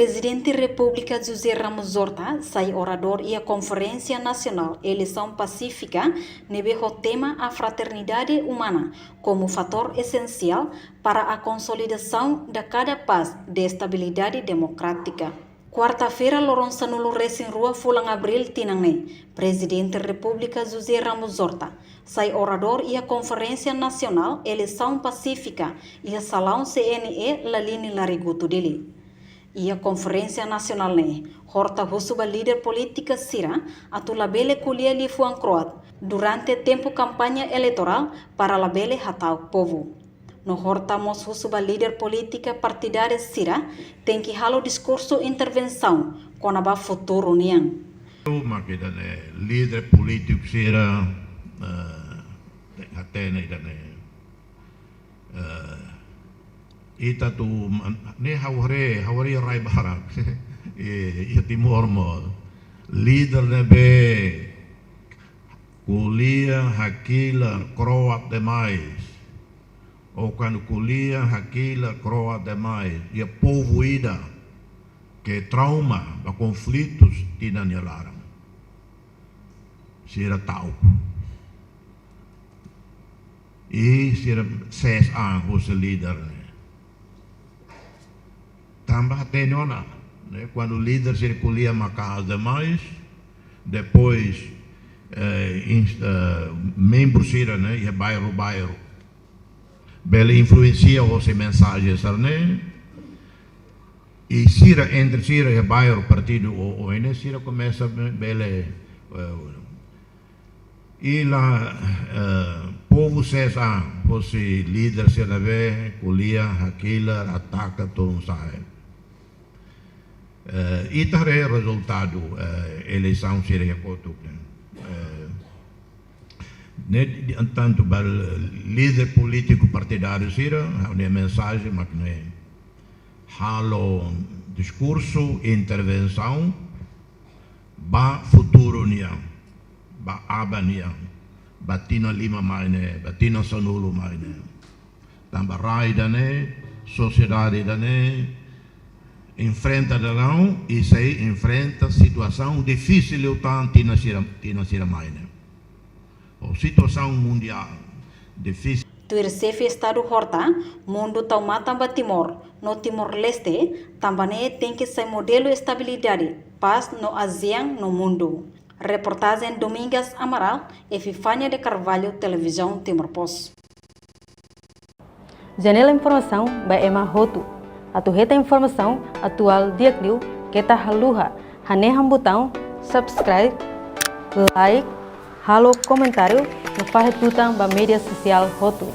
Presidente da República José Ramos Horta sai orador e a Conferência Nacional Eleição Pacífica nebe o tema a fraternidade humana como fator essencial para a consolidação da cada paz de estabilidade democrática. Quarta-feira, Loronça Nulo Recém Rua Fulang Abril Tinangne, Presidente da República José Ramos Horta sai orador e a Conferência Nacional Eleição Pacífica e a Salão CNE Laline Lariguto dele. E a Conferência Nacional Horta Husuba líder política Sira atu labele kulia li fuan croat durante tempo campanha eleitoral para labele hatau povo. No Horta mos Husuba líder política partidária Sira tem que halo discurso intervenção com a futuro niang. Makita líder político Sira até ita tu ne hawari rai barak e timor mo líder nebe kuliah hakila croat demais ou quando kuliah hakila croat demais e povo ida que trauma a conflitos tinanyalarang sira tau e sira CSA os líder tambah tenona, né? Quando o líder circulia marcar as demais, depois membros sira, né? E bairro, bele influencia os mensagens, né? E sira entre sira e bairro partido o né? Sira começa bele e lá povo cesa, os líder sira ve, kulia, hakila, ataca todo sai. Itare resultado eleição seria kotuk tanto para líder político partidário sira a mensagem makne halo discurso intervenção ba futuro nia ba abania batina lima maine batina sonulu maine tambah rai dane sociedade dane enfrenta não e se enfrenta situação difícil o tanto na sira maine ou situação mundial difícil. Tuirsefe Estado Horta, mundo taumata Timor, no Timor-Leste, também tem que ser modelo estabilidade, paz no ASEAN no mundo. Reportagem Domingas Amaral, Epifânia de Carvalho, Televisão Timor-Post. Janela Informação by Emma Hotu. Atuheta informação atual dia cliu kita haluha hane botão subscribe, like, halo comentário no fahet tutang ba media sosial Hotu.